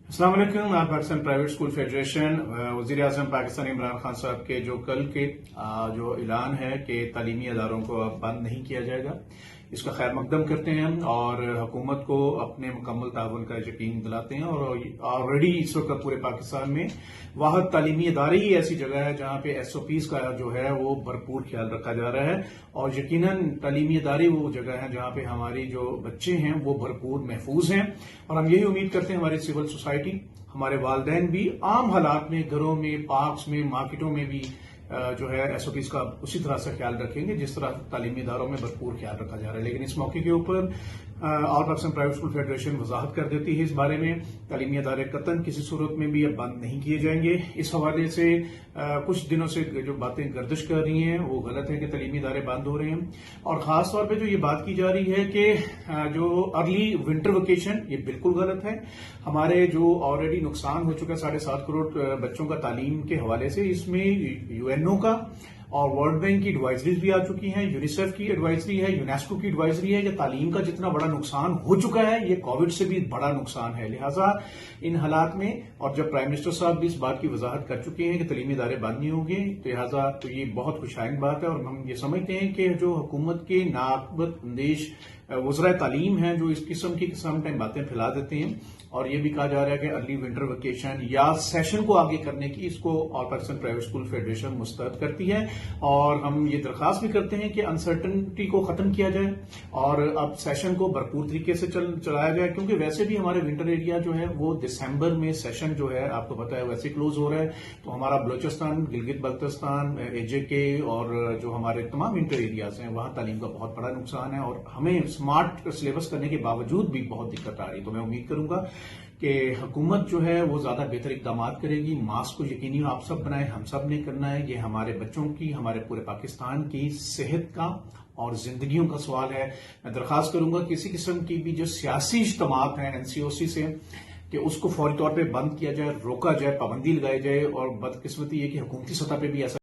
अस्सलाम वालेकुम। Pakistan private school federation वज़ीर आज़म पाकिस्तान इमरान खान साहब के जो कल के जो ऐलान है कि तालीमी अदारों को अब बंद नहीं किया जाएगा, इसका खैर मकदम करते हैं और हुकूमत को अपने मुकम्मल ताउन का यकीन दिलाते हैं। और ऑलरेडी इस वक्त पूरे पाकिस्तान में वाहिद तालीमी अदारे ही ऐसी जगह है जहां पे SOPs का जो है वो भरपूर ख्याल रखा जा रहा है। और यकीनन तालीमी अदारे वो जगह है जहां पे हमारी जो बच्चे हैं वो भरपूर महफूज हैं। और हम यही उम्मीद करते हैं हमारी सिविल सोसाइटी, हमारे वालदैन भी आम हालात में घरों में, पार्क्स में, मार्केटों में भी जो है SOPs का उसी तरह से ख्याल रखेंगे जिस तरह तालीमी इदारों में भरपूर ख्याल रखा जा रहा है। लेकिन इस मौके के ऊपर all Pakistan private school federation वजाहत कर देती है इस बारे में तालीमी अदारे कतन किसी सूरत में भी अब बंद नहीं किए जाएंगे। इस हवाले से कुछ दिनों से जो बातें गर्दिश कर रही हैं वो गलत है कि तालीमी इदारे बंद हो रहे हैं। और खास तौर पर जो ये बात की जा रही है कि जो अर्ली विंटर वेकेशन, ये बिल्कुल गलत है। हमारे जो ऑलरेडी नुकसान हो चुका है 7.5 करोड़ बच्चों का तालीम के हवाले से, इसमें UNO का और वर्ल्ड बैंक की एडवाइजरीज भी आ चुकी हैं, यूनिसेफ की एडवाइजरी है, यूनेस्को की एडवाइजरी है कि तालीम का जितना बड़ा नुकसान हो चुका है ये कोविड से भी बड़ा नुकसान है। लिहाजा इन हालात में, और जब प्राइम मिनिस्टर साहब भी इस बात की वजाहत कर चुके हैं कि तालीमी इदारे बंद नहीं होंगे, लिहाजा तो ये बहुत खुशाइन बात है। और हम ये समझते हैं कि जो हुकूमत के नाकबत अंदेश वज़राए तालीम हैं जो इस किस्म की टाइम बातें फैला देते हैं, और ये भी कहा जा रहा है कि अर्ली विंटर वेकेशन या सेशन को आगे करने की इसको all Pakistan private school federation मुस्तरद करती है। और हम ये दरख्वास्त भी करते हैं कि अनसर्टनिटी को खत्म किया जाए और अब सेशन को भरपूर तरीके से चलाया जाए, क्योंकि वैसे भी हमारे विंटर एरिया जो है वो दिसंबर में सेशन जो है आपको पता है वैसे क्लोज हो रहा है। तो हमारा बलोचिस्तान, गिलगित बल्तिस्तान, AJK और जो हमारे तमाम विंटर एरियाज हैं वहां तालीम का बहुत बड़ा नुकसान है और हमें स्मार्ट सिलेबस करने के बावजूद भी बहुत दिक्कत आ रही है। तो मैं उम्मीद करूंगा कि हुकूमत जो है वो ज्यादा बेहतर इकदाम करेगी। मास्क को यकीनी आप सब बनाए, हम सब ने करना है। ये हमारे बच्चों की, हमारे पूरे पाकिस्तान की सेहत का और जिंदगियों का सवाल है। मैं दरख्वास्त करूंगा किसी किस्म की भी जो सियासी इज्तिमात हैं NCOC से कि उसको फौरी तौर पर बंद किया जाए, रोका जाए, पाबंदी लगाई जाए। और बदकिस्मती ये कि हुकूमती सतह पर भी ऐसा